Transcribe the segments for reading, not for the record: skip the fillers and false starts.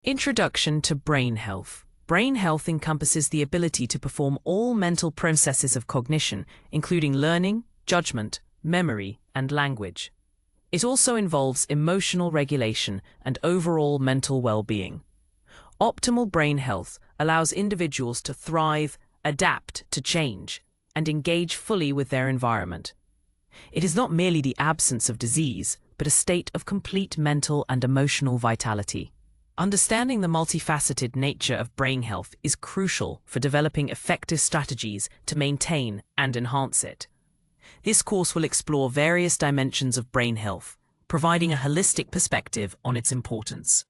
Introduction to brain health. Brain health encompasses the ability to perform all mental processes of cognition, including learning, judgment, memory, and language. It also involves emotional regulation and overall mental well-being. Optimal brain health allows individuals to thrive, adapt to change, and engage fully with their environment. It is not merely the absence of disease, but a state of complete mental and emotional vitality. Understanding the multifaceted nature of brain health is crucial for developing effective strategies to maintain and enhance it. This course will explore various dimensions of brain health, providing a holistic perspective on its importance.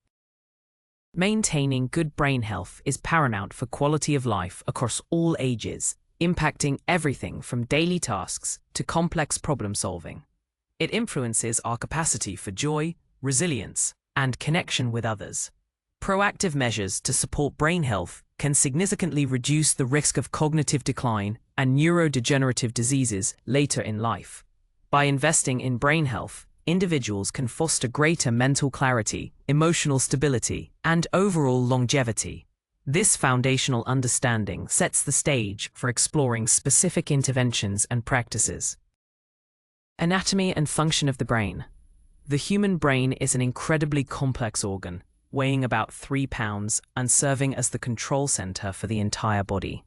Maintaining good brain health is paramount for quality of life across all ages, impacting everything from daily tasks to complex problem solving. It influences our capacity for joy, resilience, and connection with others. Proactive measures to support brain health can significantly reduce the risk of cognitive decline and neurodegenerative diseases later in life. By investing in brain health, individuals can foster greater mental clarity, emotional stability, and overall longevity. This foundational understanding sets the stage for exploring specific interventions and practices. Anatomy and function of the brain. The human brain is an incredibly complex organ, weighing about 3 pounds and serving as the control center for the entire body.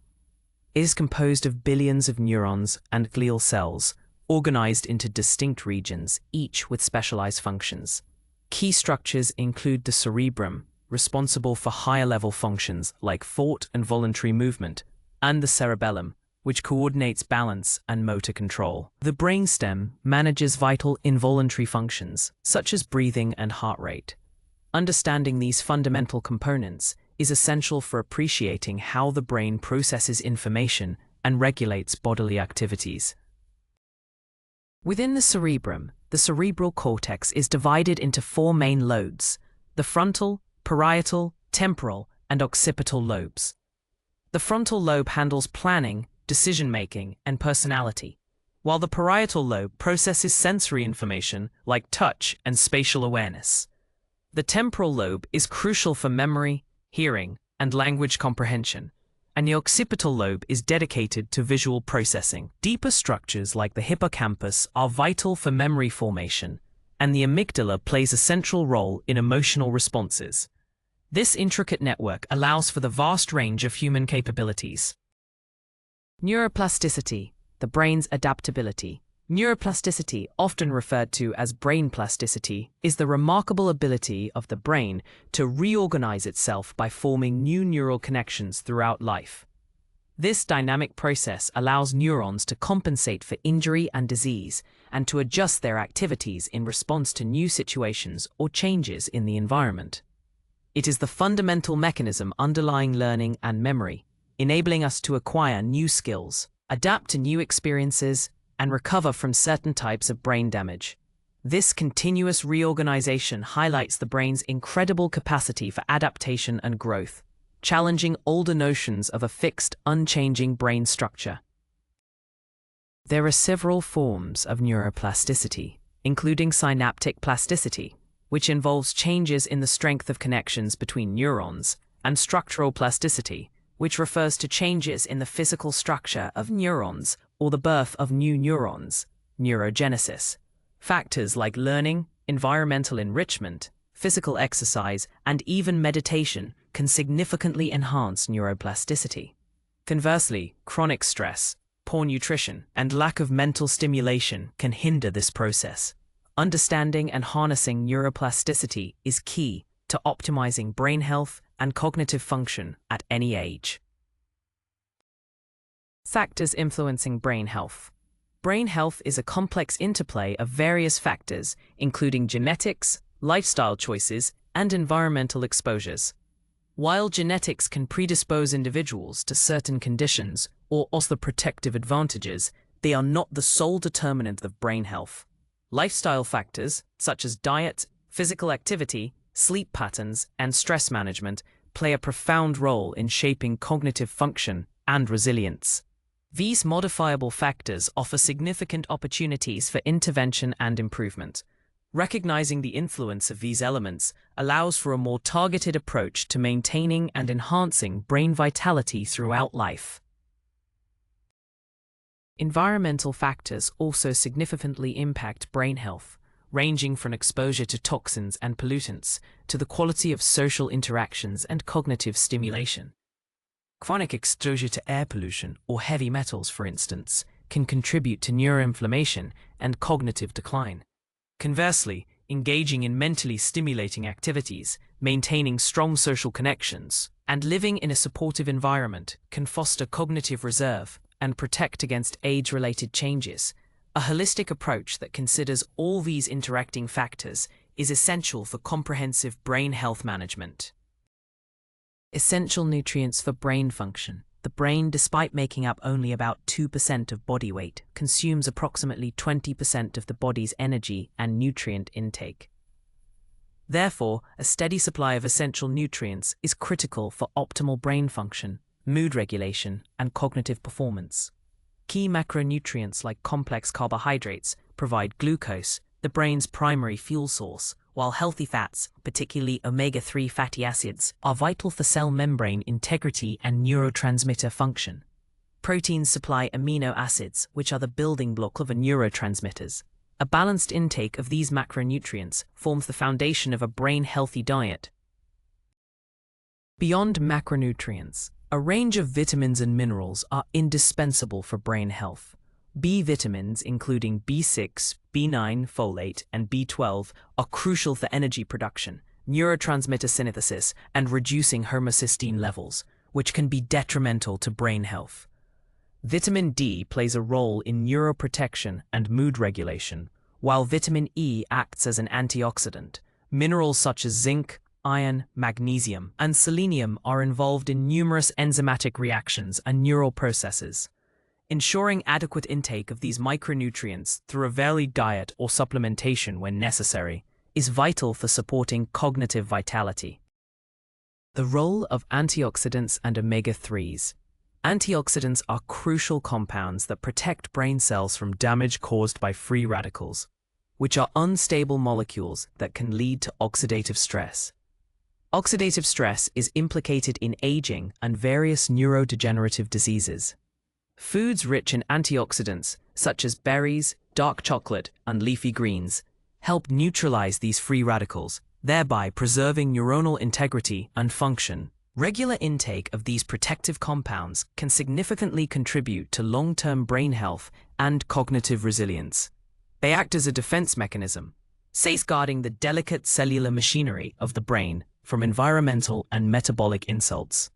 It is composed of billions of neurons and glial cells, organized into distinct regions, each with specialized functions. Key structures include the cerebrum, responsible for higher-level functions like thought and voluntary movement, and the cerebellum, which coordinates balance and motor control. The brainstem manages vital involuntary functions, such as breathing and heart rate. Understanding these fundamental components is essential for appreciating how the brain processes information and regulates bodily activities. Within the cerebrum, the cerebral cortex is divided into 4 main lobes: the frontal, parietal, temporal, and occipital lobes. The frontal lobe handles planning, decision-making, and personality, while the parietal lobe processes sensory information like touch and spatial awareness. The temporal lobe is crucial for memory, hearing, and language comprehension, and the occipital lobe is dedicated to visual processing. Deeper structures like the hippocampus are vital for memory formation, and the amygdala plays a central role in emotional responses. This intricate network allows for the vast range of human capabilities. Neuroplasticity, the brain's adaptability. Neuroplasticity, often referred to as brain plasticity, is the remarkable ability of the brain to reorganize itself by forming new neural connections throughout life. This dynamic process allows neurons to compensate for injury and disease and to adjust their activities in response to new situations or changes in the environment. It is the fundamental mechanism underlying learning and memory, enabling us to acquire new skills, adapt to new experiences, and recover from certain types of brain damage. This continuous reorganization highlights the brain's incredible capacity for adaptation and growth, challenging older notions of a fixed, unchanging brain structure. There are several forms of neuroplasticity, including synaptic plasticity, which involves changes in the strength of connections between neurons, and structural plasticity, which refers to changes in the physical structure of neurons or the birth of new neurons, neurogenesis. Factors like learning, environmental enrichment, physical exercise, and even meditation can significantly enhance neuroplasticity. Conversely, chronic stress, poor nutrition, and lack of mental stimulation can hinder this process. Understanding and harnessing neuroplasticity is key to optimizing brain health and cognitive function at any age. Factors influencing brain health. Brain health is a complex interplay of various factors, including genetics, lifestyle choices, and environmental exposures. While genetics can predispose individuals to certain conditions or offer protective advantages, they are not the sole determinant of brain health. Lifestyle factors, such as diet, physical activity, sleep patterns, and stress management, play a profound role in shaping cognitive function and resilience. These modifiable factors offer significant opportunities for intervention and improvement. Recognizing the influence of these elements allows for a more targeted approach to maintaining and enhancing brain vitality throughout life. Environmental factors also significantly impact brain health, ranging from exposure to toxins and pollutants to the quality of social interactions and cognitive stimulation. Chronic exposure to air pollution or heavy metals, for instance, can contribute to neuroinflammation and cognitive decline. Conversely, engaging in mentally stimulating activities, maintaining strong social connections, and living in a supportive environment can foster cognitive reserve and protect against age-related changes. A holistic approach that considers all these interacting factors is essential for comprehensive brain health management. Essential nutrients for brain function. The brain, despite making up only about 2% of body weight, consumes approximately 20% of the body's energy and nutrient intake. Therefore, a steady supply of essential nutrients is critical for optimal brain function, mood regulation, and cognitive performance. Key macronutrients like complex carbohydrates provide glucose, the brain's primary fuel source, while healthy fats, particularly omega-3 fatty acids, are vital for cell membrane integrity and neurotransmitter function. Proteins supply amino acids, which are the building block of neurotransmitters. A balanced intake of these macronutrients forms the foundation of a brain-healthy diet. Beyond macronutrients, a range of vitamins and minerals are indispensable for brain health. B vitamins, including B6, B9, folate, and B12, are crucial for energy production, neurotransmitter synthesis, and reducing homocysteine levels, which can be detrimental to brain health. Vitamin D plays a role in neuroprotection and mood regulation, while vitamin E acts as an antioxidant. Minerals such as zinc, iron, magnesium, and selenium are involved in numerous enzymatic reactions and neural processes. Ensuring adequate intake of these micronutrients through a varied diet or supplementation when necessary is vital for supporting cognitive vitality. The role of antioxidants and omega-3s. Antioxidants are crucial compounds that protect brain cells from damage caused by free radicals, which are unstable molecules that can lead to oxidative stress. Oxidative stress is implicated in aging and various neurodegenerative diseases. Foods rich in antioxidants, such as berries, dark chocolate, and leafy greens, help neutralize these free radicals, thereby preserving neuronal integrity and function. Regular intake of these protective compounds can significantly contribute to long-term brain health and cognitive resilience. They act as a defense mechanism, safeguarding the delicate cellular machinery of the brain from environmental and metabolic insults.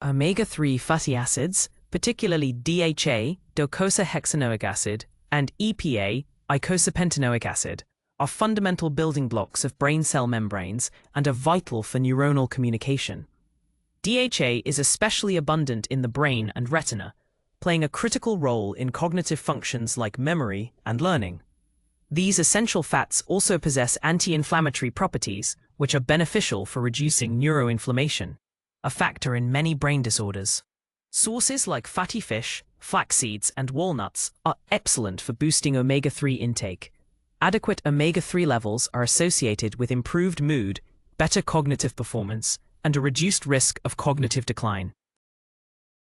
Omega-3 fatty acids, particularly DHA, docosahexaenoic acid, and EPA, eicosapentaenoic acid, are fundamental building blocks of brain cell membranes and are vital for neuronal communication. DHA is especially abundant in the brain and retina, playing a critical role in cognitive functions like memory and learning. These essential fats also possess anti-inflammatory properties, which are beneficial for reducing neuroinflammation, a factor in many brain disorders. Sources like fatty fish, flax seeds, and walnuts are excellent for boosting omega-3 intake. Adequate omega-3 levels are associated with improved mood, better cognitive performance, and a reduced risk of cognitive decline.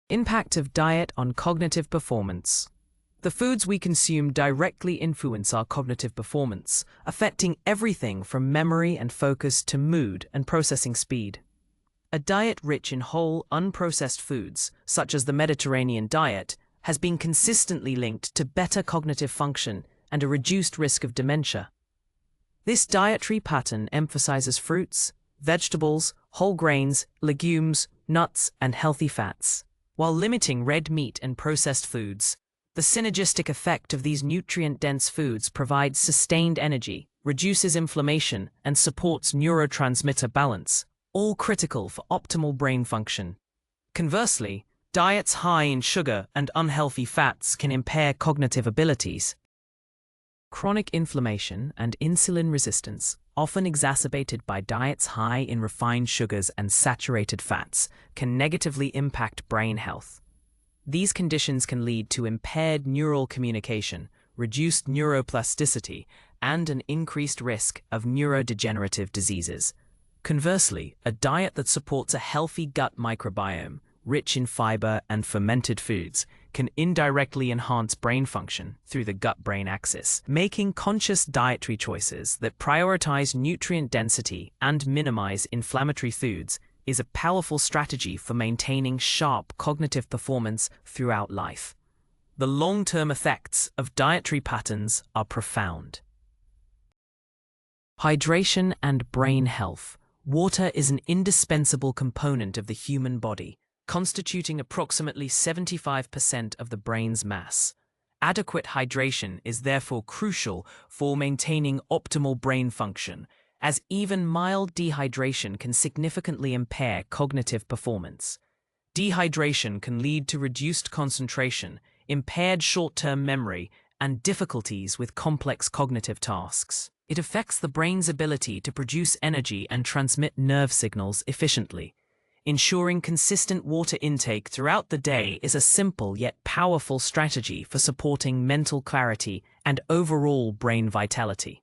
Impact of diet on cognitive performance. The foods we consume directly influence our cognitive performance, affecting everything from memory and focus to mood and processing speed. A diet rich in whole, unprocessed foods, such as the Mediterranean diet, has been consistently linked to better cognitive function and a reduced risk of dementia. This dietary pattern emphasizes fruits, vegetables, whole grains, legumes, nuts, and healthy fats, while limiting red meat and processed foods. The synergistic effect of these nutrient-dense foods provides sustained energy, reduces inflammation, and supports neurotransmitter balance, all critical for optimal brain function. Conversely, diets high in sugar and unhealthy fats can impair cognitive abilities. Chronic inflammation and insulin resistance, often exacerbated by diets high in refined sugars and saturated fats, can negatively impact brain health. These conditions can lead to impaired neural communication, reduced neuroplasticity, and an increased risk of neurodegenerative diseases. Conversely, a diet that supports a healthy gut microbiome, rich in fiber and fermented foods, can indirectly enhance brain function through the gut-brain axis. Making conscious dietary choices that prioritize nutrient density and minimize inflammatory foods is a powerful strategy for maintaining sharp cognitive performance throughout life. The long-term effects of dietary patterns are profound. Hydration and brain health. Water is an indispensable component of the human body, constituting approximately 75% of the brain's mass. Adequate hydration is therefore crucial for maintaining optimal brain function, as even mild dehydration can significantly impair cognitive performance. Dehydration can lead to reduced concentration, impaired short-term memory, and difficulties with complex cognitive tasks. It affects the brain's ability to produce energy and transmit nerve signals efficiently. Ensuring consistent water intake throughout the day is a simple yet powerful strategy for supporting mental clarity and overall brain vitality.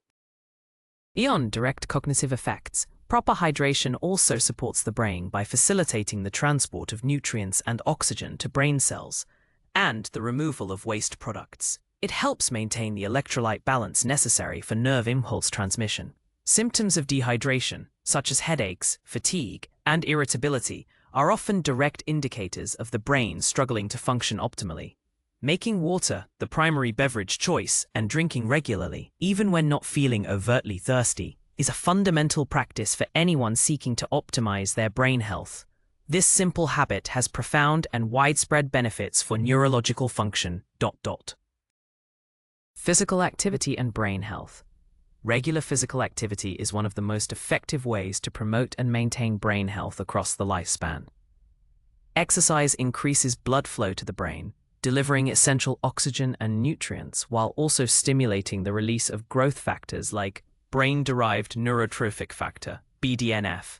Beyond direct cognitive effects, proper hydration also supports the brain by facilitating the transport of nutrients and oxygen to brain cells, and the removal of waste products. It helps maintain the electrolyte balance necessary for nerve impulse transmission. Symptoms of dehydration, such as headaches, fatigue, and irritability, are often direct indicators of the brain struggling to function optimally. Making water the primary beverage choice and drinking regularly, even when not feeling overtly thirsty, is a fundamental practice for anyone seeking to optimize their brain health. This simple habit has profound and widespread benefits for neurological function. Physical activity and brain health. Regular physical activity is one of the most effective ways to promote and maintain brain health across the lifespan. Exercise increases blood flow to the brain, delivering essential oxygen and nutrients while also stimulating the release of growth factors like brain-derived neurotrophic factor, BDNF.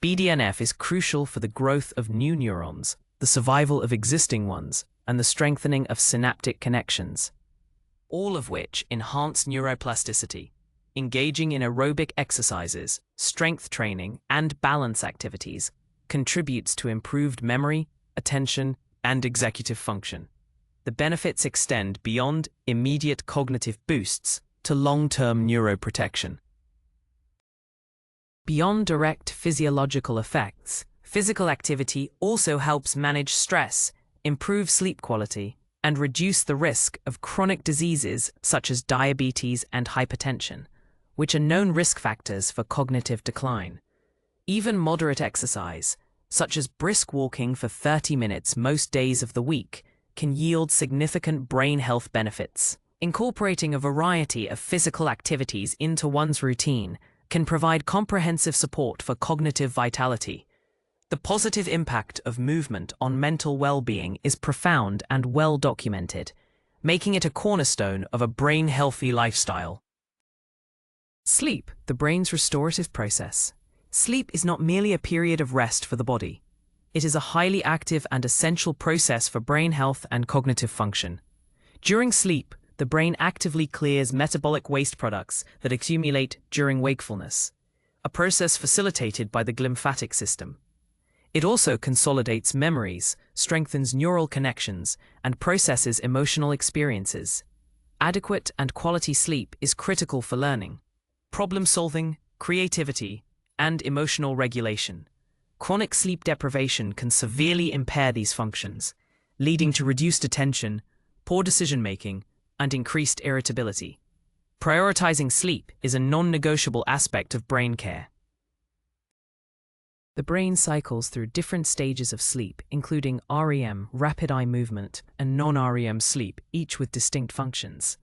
BDNF is crucial for the growth of new neurons, the survival of existing ones, and the strengthening of synaptic connections, all of which enhance neuroplasticity. Engaging in aerobic exercises, strength training, and balance activities contributes to improved memory, attention, and executive function. The benefits extend beyond immediate cognitive boosts to long-term neuroprotection. Beyond direct physiological effects, physical activity also helps manage stress, improve sleep quality, and reduce the risk of chronic diseases such as diabetes and hypertension, which are known risk factors for cognitive decline. Even moderate exercise, such as brisk walking for 30 minutes most days of the week, can yield significant brain health benefits. Incorporating a variety of physical activities into one's routine can provide comprehensive support for cognitive vitality. The positive impact of movement on mental well-being is profound and well documented, making it a cornerstone of a brain-healthy lifestyle. Sleep, the brain's restorative process. Sleep is not merely a period of rest for the body. It is a highly active and essential process for brain health and cognitive function. During sleep, the brain actively clears metabolic waste products that accumulate during wakefulness, a process facilitated by the glymphatic system. It also consolidates memories, strengthens neural connections, and processes emotional experiences. Adequate and quality sleep is critical for learning, problem-solving, creativity, and emotional regulation. Chronic sleep deprivation can severely impair these functions, leading to reduced attention, poor decision-making, and increased irritability. Prioritizing sleep is a non-negotiable aspect of brain care. The brain cycles through different stages of sleep, including REM, rapid eye movement, and non-REM sleep, each with distinct functions.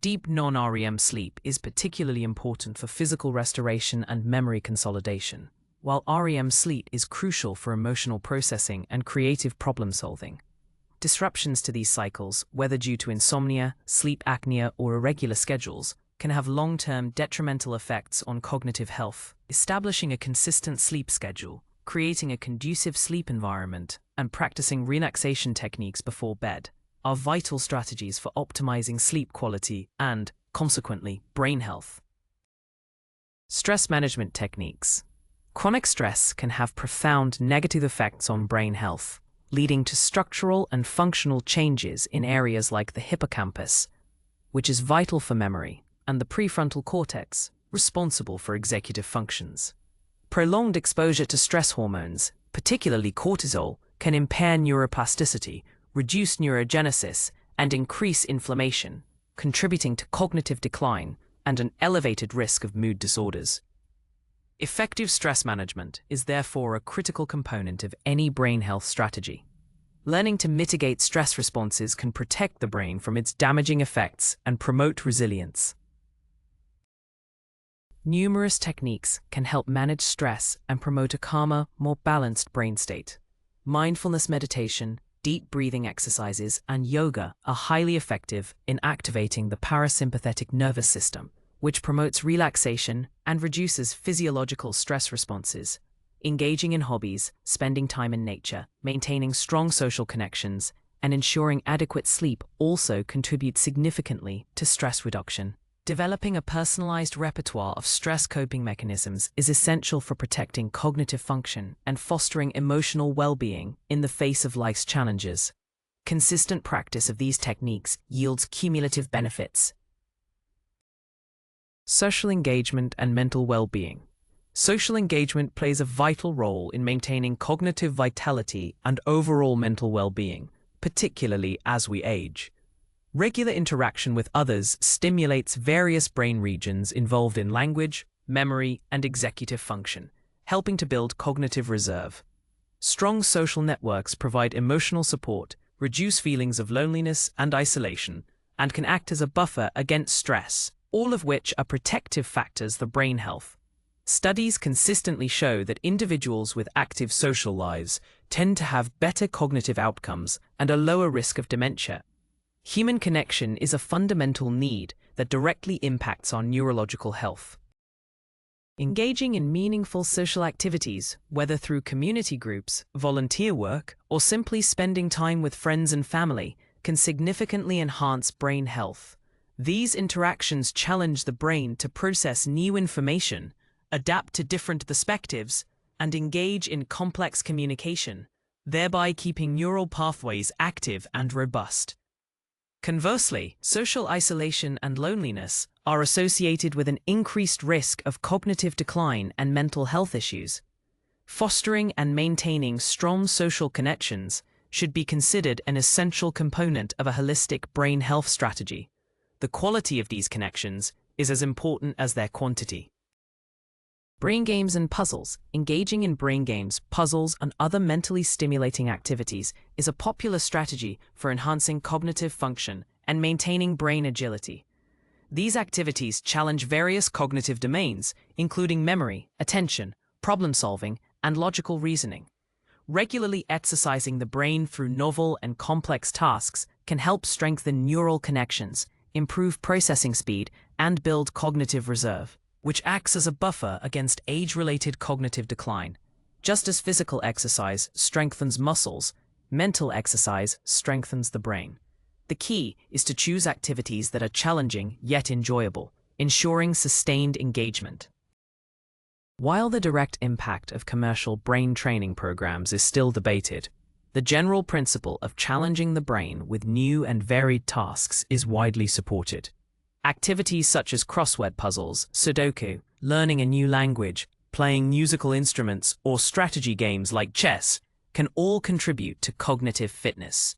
Deep non-REM sleep is particularly important for physical restoration and memory consolidation, while REM sleep is crucial for emotional processing and creative problem-solving. Disruptions to these cycles, whether due to insomnia, sleep apnea, or irregular schedules, can have long-term detrimental effects on cognitive health. Establishing a consistent sleep schedule, creating a conducive sleep environment, and practicing relaxation techniques before bed are vital strategies for optimizing sleep quality and consequently, brain health. Stress management techniques. Chronic stress can have profound negative effects on brain health, leading to structural and functional changes in areas like the hippocampus, which is vital for memory, and the prefrontal cortex, responsible for executive functions. Prolonged exposure to stress hormones, particularly cortisol, can impair neuroplasticity, reduce neurogenesis, and increase inflammation, contributing to cognitive decline and an elevated risk of mood disorders. Effective stress management is therefore a critical component of any brain health strategy. Learning to mitigate stress responses can protect the brain from its damaging effects and promote resilience. Numerous techniques can help manage stress and promote a calmer, more balanced brain state. Mindfulness meditation, deep breathing exercises, and yoga are highly effective in activating the parasympathetic nervous system, which promotes relaxation and reduces physiological stress responses. Engaging in hobbies, spending time in nature, maintaining strong social connections, and ensuring adequate sleep also contribute significantly to stress reduction. Developing a personalized repertoire of stress coping mechanisms is essential for protecting cognitive function and fostering emotional well-being in the face of life's challenges. Consistent practice of these techniques yields cumulative benefits. Social engagement and mental well-being. Social engagement plays a vital role in maintaining cognitive vitality and overall mental well-being, particularly as we age. Regular interaction with others stimulates various brain regions involved in language, memory, and executive function, helping to build cognitive reserve. Strong social networks provide emotional support, reduce feelings of loneliness and isolation, and can act as a buffer against stress, all of which are protective factors for brain health. Studies consistently show that individuals with active social lives tend to have better cognitive outcomes and a lower risk of dementia. Human connection is a fundamental need that directly impacts our neurological health. Engaging in meaningful social activities, whether through community groups, volunteer work, or simply spending time with friends and family, can significantly enhance brain health. These interactions challenge the brain to process new information, adapt to different perspectives, and engage in complex communication, thereby keeping neural pathways active and robust. Conversely, social isolation and loneliness are associated with an increased risk of cognitive decline and mental health issues. Fostering and maintaining strong social connections should be considered an essential component of a holistic brain health strategy. The quality of these connections is as important as their quantity. Brain games and puzzles. Engaging in brain games, puzzles, and other mentally stimulating activities is a popular strategy for enhancing cognitive function and maintaining brain agility. These activities challenge various cognitive domains, including memory, attention, problem-solving, and logical reasoning. Regularly exercising the brain through novel and complex tasks can help strengthen neural connections, improve processing speed, and build cognitive reserve, which acts as a buffer against age-related cognitive decline. Just as physical exercise strengthens muscles, mental exercise strengthens the brain. The key is to choose activities that are challenging yet enjoyable, ensuring sustained engagement. While the direct impact of commercial brain training programs is still debated, the general principle of challenging the brain with new and varied tasks is widely supported. Activities such as crossword puzzles, Sudoku, learning a new language, playing musical instruments, or strategy games like chess can all contribute to cognitive fitness.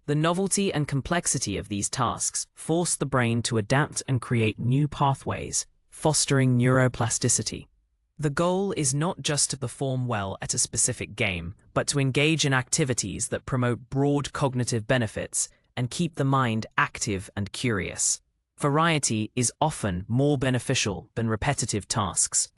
The novelty and complexity of these tasks force the brain to adapt and create new pathways, fostering neuroplasticity. The goal is not just to perform well at a specific game, but to engage in activities that promote broad cognitive benefits and keep the mind active and curious. Variety is often more beneficial than repetitive tasks.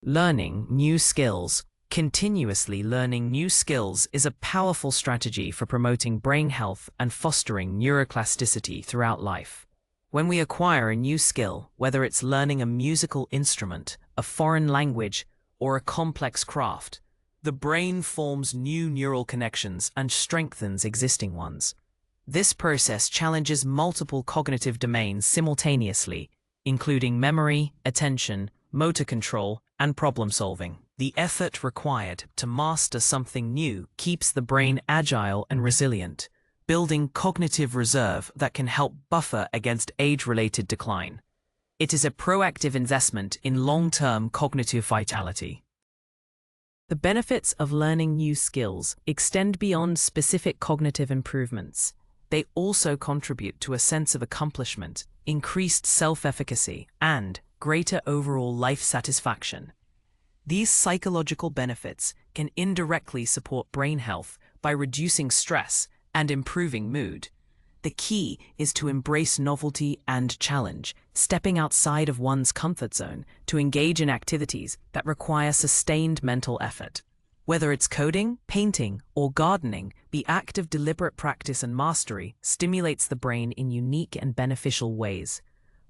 Learning new skills. Continuously learning new skills is a powerful strategy for promoting brain health and fostering neuroplasticity throughout life. When we acquire a new skill, whether it's learning a musical instrument, a foreign language, or a complex craft, the brain forms new neural connections and strengthens existing ones. This process challenges multiple cognitive domains simultaneously, including memory, attention, motor control, and problem solving. The effort required to master something new keeps the brain agile and resilient, building cognitive reserve that can help buffer against age-related decline. It is a proactive investment in long-term cognitive vitality. The benefits of learning new skills extend beyond specific cognitive improvements. They also contribute to a sense of accomplishment, increased self-efficacy, and greater overall life satisfaction. These psychological benefits can indirectly support brain health by reducing stress and improving mood. The key is to embrace novelty and challenge, stepping outside of one's comfort zone to engage in activities that require sustained mental effort. Whether it's coding, painting, or gardening, the act of deliberate practice and mastery stimulates the brain in unique and beneficial ways.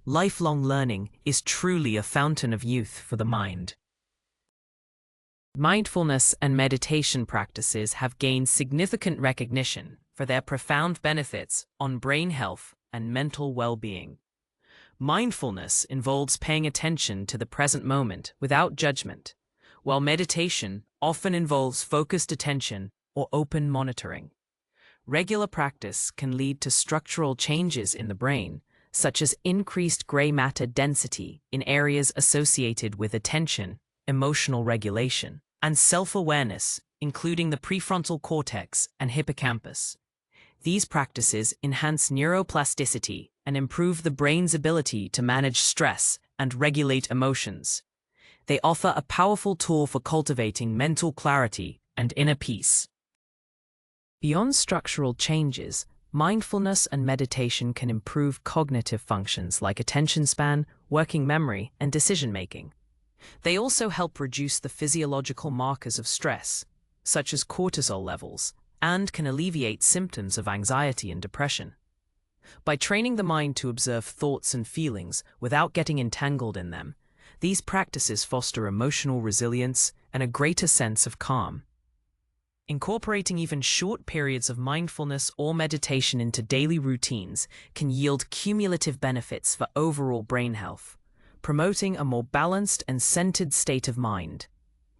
Lifelong learning is truly a fountain of youth for the mind. Mindfulness and meditation practices have gained significant recognition for their profound benefits on brain health and mental well-being. Mindfulness involves paying attention to the present moment without judgment, while meditation often involves focused attention or open monitoring. Regular practice can lead to structural changes in the brain, such as increased gray matter density in areas associated with attention, emotional regulation, and self-awareness, including the prefrontal cortex and hippocampus. These practices enhance neuroplasticity and improve the brain's ability to manage stress and regulate emotions. They offer a powerful tool for cultivating mental clarity and inner peace. Beyond structural changes, mindfulness and meditation can improve cognitive functions like attention span, working memory, and decision-making. They also help reduce the physiological markers of stress, such as cortisol levels, and can alleviate symptoms of anxiety and depression. By training the mind to observe thoughts and feelings without getting entangled in them, these practices foster emotional resilience and a greater sense of calm. Incorporating even short periods of mindfulness or meditation into daily routines can yield cumulative benefits for overall brain health, promoting a more balanced and centered state of mind.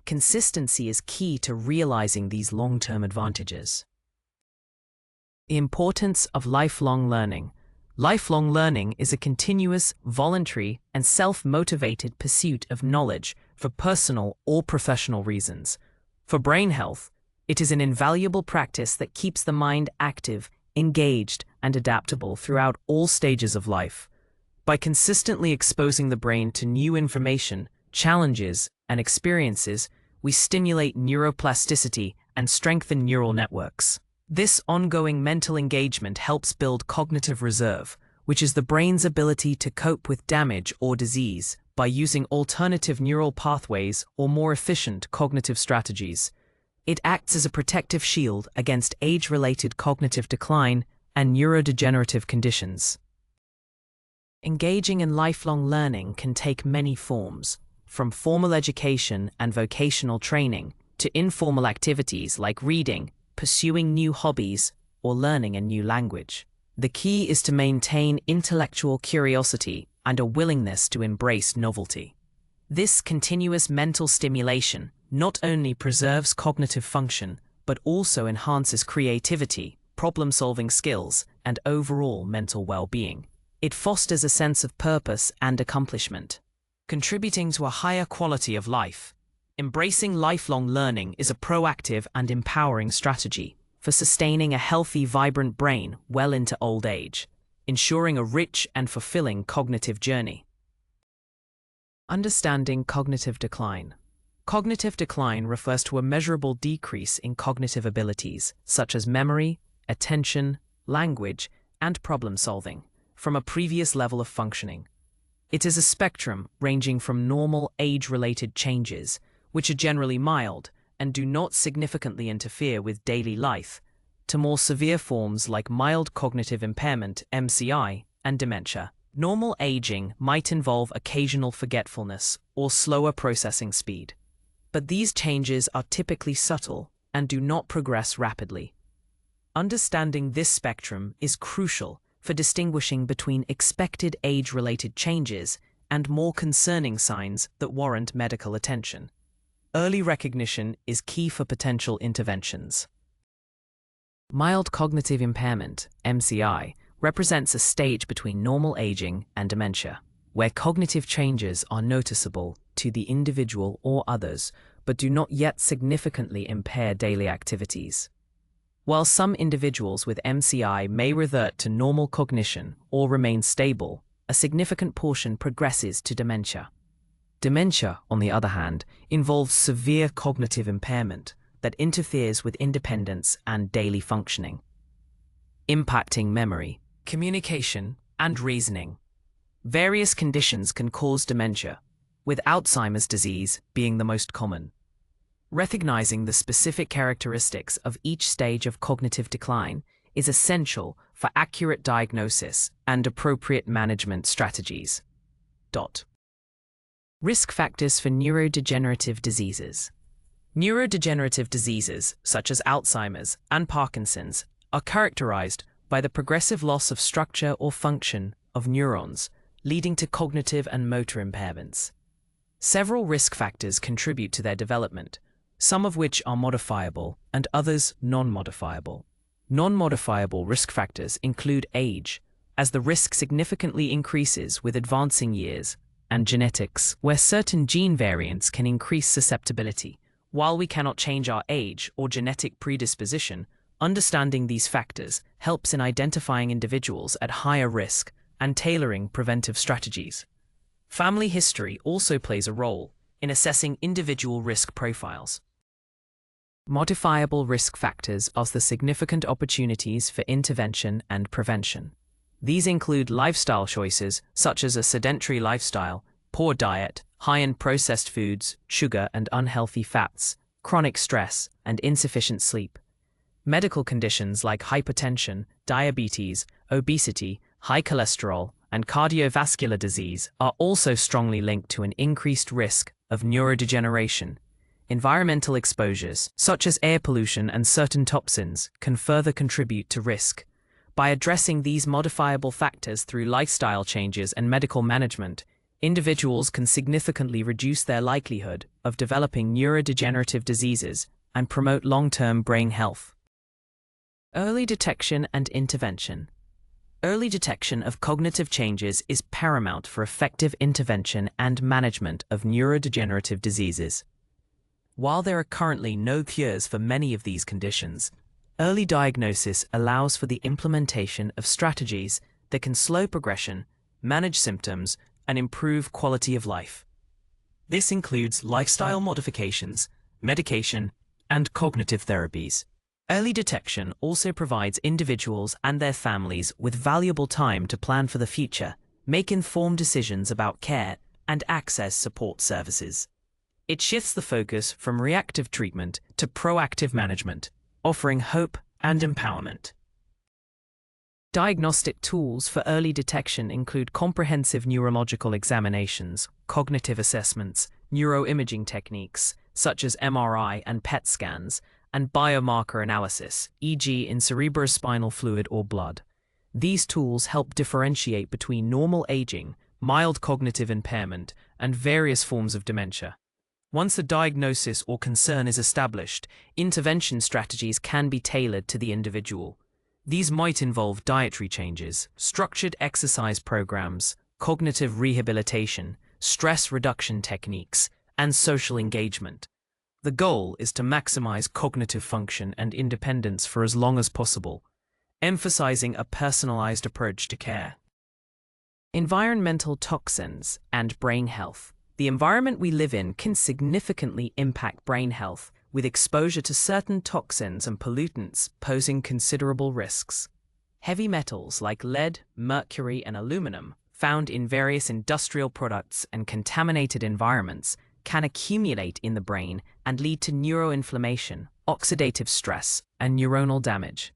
Consistency is key to realizing these long-term advantages. The importance of lifelong learning. Lifelong learning is a continuous, voluntary, and self-motivated pursuit of knowledge for personal or professional reasons. For brain health, it is an invaluable practice that keeps the mind active, engaged, and adaptable throughout all stages of life. By consistently exposing the brain to new information, challenges, and experiences, we stimulate neuroplasticity and strengthen neural networks. This ongoing mental engagement helps build cognitive reserve, which is the brain's ability to cope with damage or disease by using alternative neural pathways or more efficient cognitive strategies. It acts as a protective shield against age-related cognitive decline and neurodegenerative conditions. Engaging in lifelong learning can take many forms, from formal education and vocational training to informal activities like reading, pursuing new hobbies, or learning a new language. The key is to maintain intellectual curiosity and a willingness to embrace novelty. This continuous mental stimulation not only preserves cognitive function, but also enhances creativity, problem-solving skills, and overall mental well-being. It fosters a sense of purpose and accomplishment, contributing to a higher quality of life. Embracing lifelong learning is a proactive and empowering strategy for sustaining a healthy, vibrant brain well into old age, ensuring a rich and fulfilling cognitive journey. Understanding cognitive decline. Cognitive decline refers to a measurable decrease in cognitive abilities, such as memory, attention, language, and problem solving, from a previous level of functioning. It is a spectrum ranging from normal age-related changes, which are generally mild and do not significantly interfere with daily life, to more severe forms like mild cognitive impairment, MCI, and dementia. Normal aging might involve occasional forgetfulness or slower processing speed, but these changes are typically subtle and do not progress rapidly. Understanding this spectrum is crucial for distinguishing between expected age-related changes and more concerning signs that warrant medical attention. Early recognition is key for potential interventions. Mild cognitive impairment, MCI, represents a stage between normal aging and dementia, where cognitive changes are noticeable to the individual or others, but do not yet significantly impair daily activities. While some individuals with MCI may revert to normal cognition or remain stable, a significant portion progresses to dementia. Dementia, on the other hand, involves severe cognitive impairment that interferes with independence and daily functioning, impacting memory, communication, and reasoning. Various conditions can cause dementia, with Alzheimer's disease being the most common. Recognizing the specific characteristics of each stage of cognitive decline is essential for accurate diagnosis and appropriate management strategies. Risk factors for neurodegenerative diseases. Neurodegenerative diseases, such as Alzheimer's and Parkinson's, are characterized by the progressive loss of structure or function of neurons, leading to cognitive and motor impairments. Several risk factors contribute to their development, some of which are modifiable and others non-modifiable. Non-modifiable risk factors include age, as the risk significantly increases with advancing years, and genetics, where certain gene variants can increase susceptibility. While we cannot change our age or genetic predisposition, understanding these factors helps in identifying individuals at higher risk and tailoring preventive strategies. Family history also plays a role in assessing individual risk profiles. Modifiable risk factors are the significant opportunities for intervention and prevention. These include lifestyle choices such as a sedentary lifestyle, poor diet, high in processed foods, sugar and unhealthy fats, chronic stress, and insufficient sleep. Medical conditions like hypertension, diabetes, obesity, high cholesterol, and cardiovascular disease are also strongly linked to an increased risk of neurodegeneration. Environmental exposures, such as air pollution and certain toxins, can further contribute to risk. By addressing these modifiable factors through lifestyle changes and medical management, individuals can significantly reduce their likelihood of developing neurodegenerative diseases and promote long-term brain health. Early detection and intervention. Early detection of cognitive changes is paramount for effective intervention and management of neurodegenerative diseases. While there are currently no cures for many of these conditions, early diagnosis allows for the implementation of strategies that can slow progression, manage symptoms, and improve quality of life. This includes lifestyle modifications, medication, and cognitive therapies. Early detection also provides individuals and their families with valuable time to plan for the future, make informed decisions about care, and access support services. It shifts the focus from reactive treatment to proactive management, offering hope and empowerment. Diagnostic tools for early detection include comprehensive neurological examinations, cognitive assessments, neuroimaging techniques, such as MRI and PET scans, and biomarker analysis, e.g. in cerebrospinal fluid or blood. These tools help differentiate between normal aging, mild cognitive impairment, and various forms of dementia. Once a diagnosis or concern is established, intervention strategies can be tailored to the individual. These might involve dietary changes, structured exercise programs, cognitive rehabilitation, stress reduction techniques, and social engagement. The goal is to maximize cognitive function and independence for as long as possible, emphasizing a personalized approach to care. Environmental toxins and brain health. The environment we live in can significantly impact brain health, with exposure to certain toxins and pollutants posing considerable risks. Heavy metals like lead, mercury, and aluminum, found in various industrial products and contaminated environments, can accumulate in the brain and lead to neuroinflammation, oxidative stress, and neuronal damage.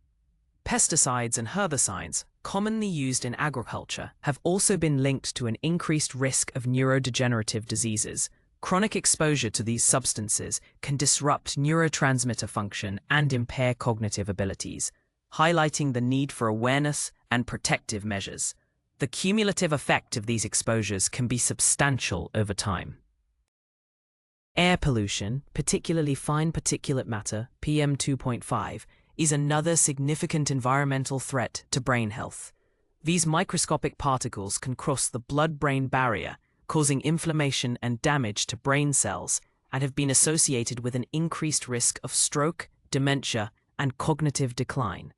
Pesticides and herbicides, commonly used in agriculture, have also been linked to an increased risk of neurodegenerative diseases. Chronic exposure to these substances can disrupt neurotransmitter function and impair cognitive abilities. highlighting the need for awareness and protective measures. The cumulative effect of these exposures can be substantial over time. Air pollution, particularly fine particulate matter, PM2.5, is another significant environmental threat to brain health. These microscopic particles can cross the blood-brain barrier, causing inflammation and damage to brain cells, and have been associated with an increased risk of stroke, dementia, and cognitive decline.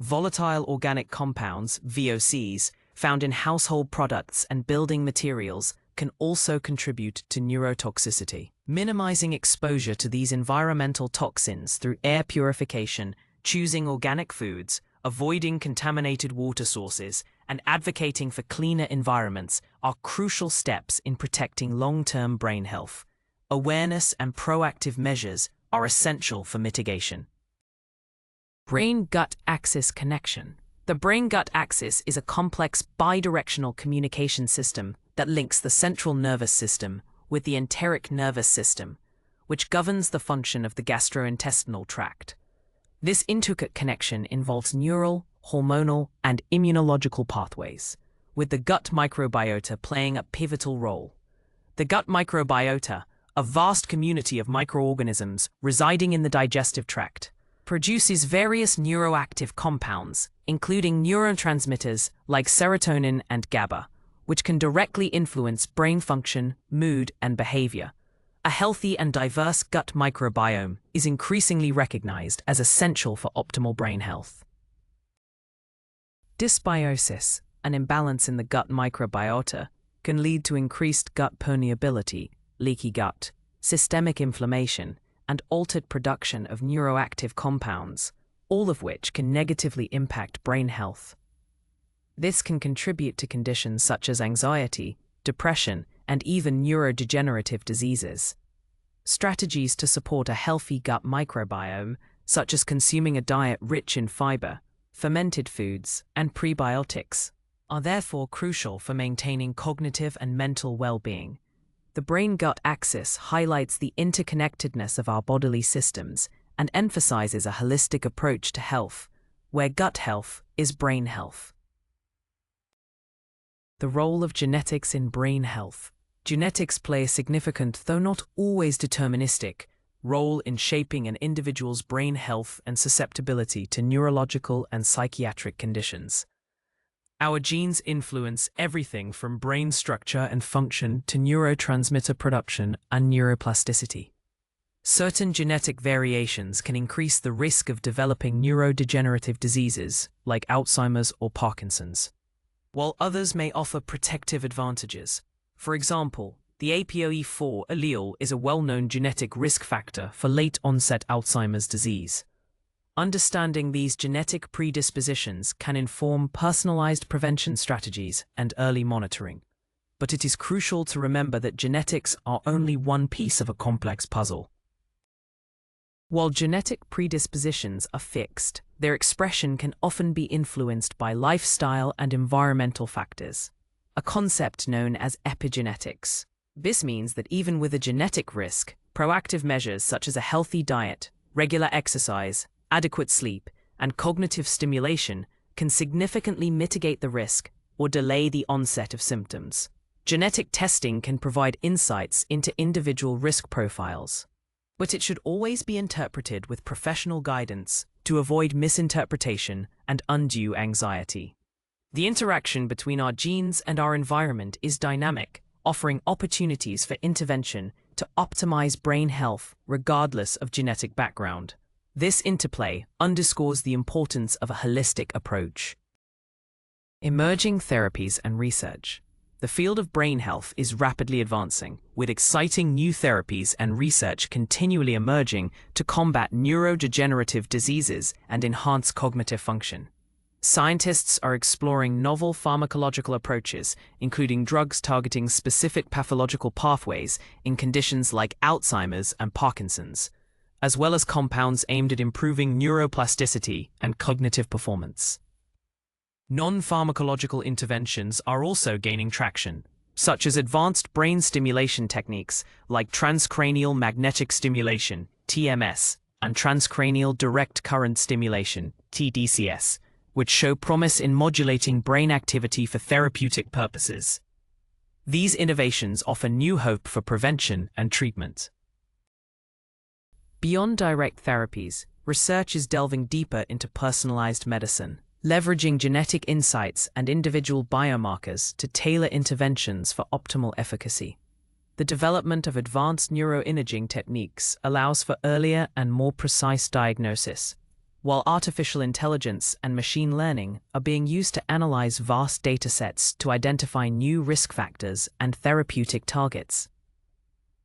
Volatile organic compounds, VOCs, found in household products and building materials can also contribute to neurotoxicity. Minimizing exposure to these environmental toxins through air purification, choosing organic foods, avoiding contaminated water sources, and advocating for cleaner environments are crucial steps in protecting long-term brain health. Awareness and proactive measures are essential for mitigation. Brain-gut axis connection. The brain-gut axis is a complex bidirectional communication system that links the central nervous system with the enteric nervous system, which governs the function of the gastrointestinal tract. This intricate connection involves neural, hormonal, and immunological pathways, with the gut microbiota playing a pivotal role. The gut microbiota, a vast community of microorganisms residing in the digestive tract, produces various neuroactive compounds, including neurotransmitters like serotonin and GABA, which can directly influence brain function, mood, and behavior. A healthy and diverse gut microbiome is increasingly recognized as essential for optimal brain health. Dysbiosis, an imbalance in the gut microbiota, can lead to increased gut permeability, leaky gut, systemic inflammation, and altered production of neuroactive compounds, all of which can negatively impact brain health. This can contribute to conditions such as anxiety, depression, and even neurodegenerative diseases. Strategies to support a healthy gut microbiome, such as consuming a diet rich in fiber, fermented foods, and prebiotics, are therefore crucial for maintaining cognitive and mental well-being. The brain-gut axis highlights the interconnectedness of our bodily systems and emphasizes a holistic approach to health, where gut health is brain health. The role of genetics in brain health. Genetics play a significant, though not always deterministic, role in shaping an individual's brain health and susceptibility to neurological and psychiatric conditions. Our genes influence everything from brain structure and function to neurotransmitter production and neuroplasticity. Certain genetic variations can increase the risk of developing neurodegenerative diseases like Alzheimer's or Parkinson's, while others may offer protective advantages. For example, the APOE4 allele is a well-known genetic risk factor for late-onset Alzheimer's disease. Understanding these genetic predispositions can inform personalized prevention strategies and early monitoring. But it is crucial to remember that genetics are only one piece of a complex puzzle. While genetic predispositions are fixed, their expression can often be influenced by lifestyle and environmental factors, a concept known as epigenetics. This means that even with a genetic risk, proactive measures such as a healthy diet, regular exercise, adequate sleep, and cognitive stimulation can significantly mitigate the risk or delay the onset of symptoms. Genetic testing can provide insights into individual risk profiles, but it should always be interpreted with professional guidance to avoid misinterpretation and undue anxiety. The interaction between our genes and our environment is dynamic, offering opportunities for intervention to optimize brain health regardless of genetic background. This interplay underscores the importance of a holistic approach. Emerging therapies and research. The field of brain health is rapidly advancing, with exciting new therapies and research continually emerging to combat neurodegenerative diseases and enhance cognitive function. Scientists are exploring novel pharmacological approaches, including drugs targeting specific pathological pathways in conditions like Alzheimer's and Parkinson's, as well as compounds aimed at improving neuroplasticity and cognitive performance. Non-pharmacological interventions are also gaining traction, such as advanced brain stimulation techniques like transcranial magnetic stimulation, TMS, and transcranial direct current stimulation, TDCS, which show promise in modulating brain activity for therapeutic purposes. These innovations offer new hope for prevention and treatment. Beyond direct therapies, research is delving deeper into personalized medicine, leveraging genetic insights and individual biomarkers to tailor interventions for optimal efficacy. The development of advanced neuroimaging techniques allows for earlier and more precise diagnosis, while artificial intelligence and machine learning are being used to analyze vast datasets to identify new risk factors and therapeutic targets.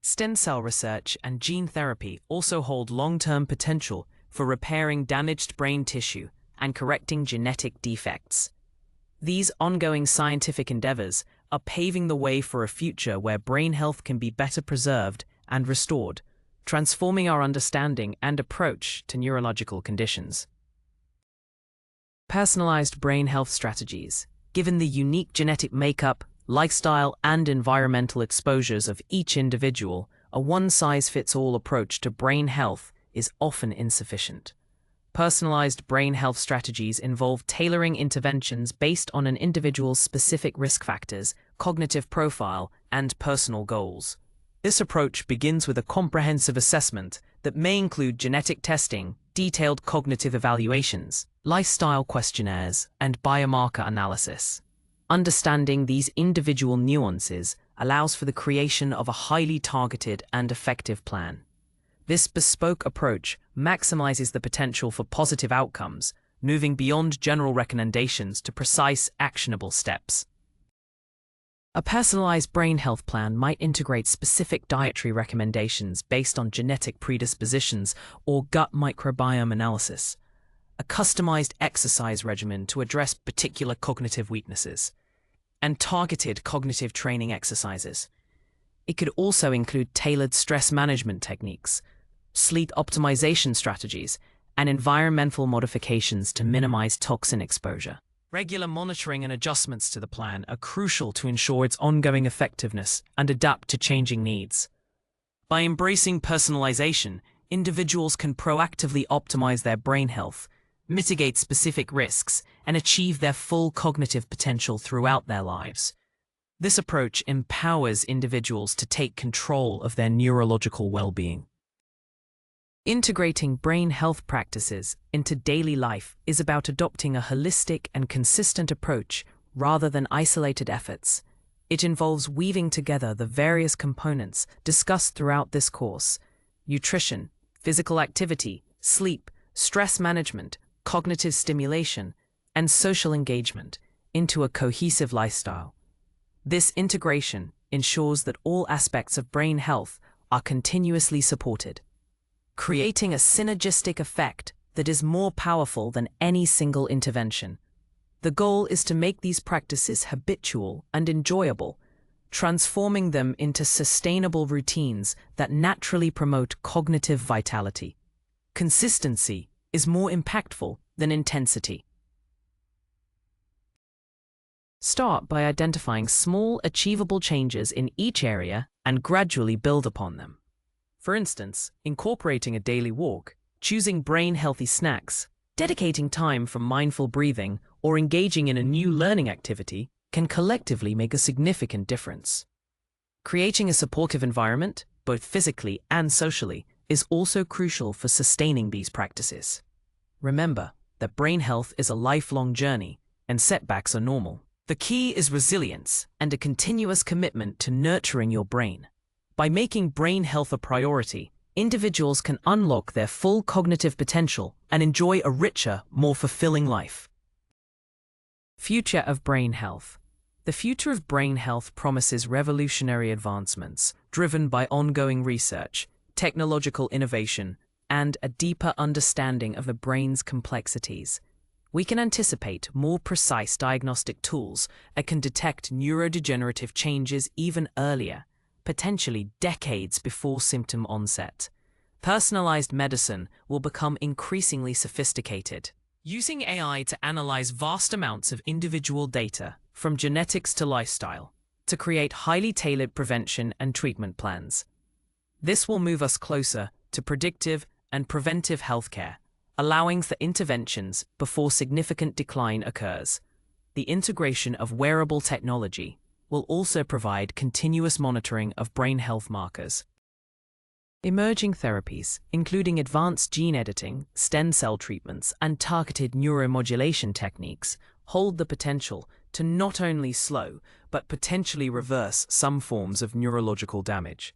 Stem cell research and gene therapy also hold long-term potential for repairing damaged brain tissue and correcting genetic defects. These ongoing scientific endeavors are paving the way for a future where brain health can be better preserved and restored, transforming our understanding and approach to neurological conditions. Personalized brain health strategies. Given the unique genetic makeup, lifestyle, and environmental exposures of each individual, a one-size-fits-all approach to brain health is often insufficient. Personalized brain health strategies involve tailoring interventions based on an individual's specific risk factors, cognitive profile, and personal goals. This approach begins with a comprehensive assessment that may include genetic testing, detailed cognitive evaluations, lifestyle questionnaires, and biomarker analysis. Understanding these individual nuances allows for the creation of a highly targeted and effective plan. This bespoke approach maximizes the potential for positive outcomes, moving beyond general recommendations to precise, actionable steps. A personalized brain health plan might integrate specific dietary recommendations based on genetic predispositions or gut microbiome analysis, a customized exercise regimen to address particular cognitive weaknesses, and targeted cognitive training exercises. It could also include tailored stress management techniques, sleep optimization strategies, and environmental modifications to minimize toxin exposure. Regular monitoring and adjustments to the plan are crucial to ensure its ongoing effectiveness and adapt to changing needs. By embracing personalization, individuals can proactively optimize their brain health, mitigate specific risks, and achieve their full cognitive potential throughout their lives. This approach empowers individuals to take control of their neurological well-being. Integrating brain health practices into daily life is about adopting a holistic and consistent approach rather than isolated efforts. It involves weaving together the various components discussed throughout this course: nutrition, physical activity, sleep, stress management, cognitive stimulation, and social engagement into a cohesive lifestyle. This integration ensures that all aspects of brain health are continuously supported, creating a synergistic effect that is more powerful than any single intervention. The goal is to make these practices habitual and enjoyable, transforming them into sustainable routines that naturally promote cognitive vitality. Consistency is more impactful than intensity. Start by identifying small, achievable changes in each area and gradually build upon them. For instance, incorporating a daily walk, choosing brain-healthy snacks, dedicating time for mindful breathing, or engaging in a new learning activity can collectively make a significant difference. Creating a supportive environment, both physically and socially, is also crucial for sustaining these practices. Remember that brain health is a lifelong journey, and setbacks are normal. The key is resilience and a continuous commitment to nurturing your brain. By making brain health a priority, individuals can unlock their full cognitive potential and enjoy a richer, more fulfilling life. Future of brain health. The future of brain health promises revolutionary advancements driven by ongoing research, technological innovation, and a deeper understanding of the brain's complexities. We can anticipate more precise diagnostic tools that can detect neurodegenerative changes even earlier, potentially decades before symptom onset. Personalized medicine will become increasingly sophisticated, using AI to analyze vast amounts of individual data, from genetics to lifestyle, to create highly tailored prevention and treatment plans. This will move us closer to predictive and preventive healthcare, allowing for interventions before significant decline occurs. The integration of wearable technology will also provide continuous monitoring of brain health markers. Emerging therapies, including advanced gene editing, stem cell treatments, and targeted neuromodulation techniques, hold the potential to not only slow, but potentially reverse some forms of neurological damage.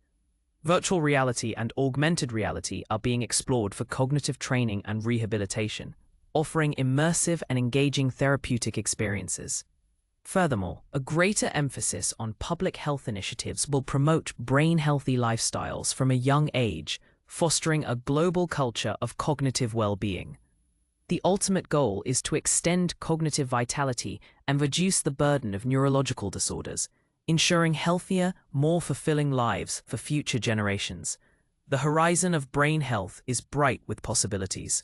Virtual reality and augmented reality are being explored for cognitive training and rehabilitation, offering immersive and engaging therapeutic experiences. Furthermore, a greater emphasis on public health initiatives will promote brain-healthy lifestyles from a young age, fostering a global culture of cognitive well-being. The ultimate goal is to extend cognitive vitality and reduce the burden of neurological disorders, ensuring healthier, more fulfilling lives for future generations. The horizon of brain health is bright with possibilities.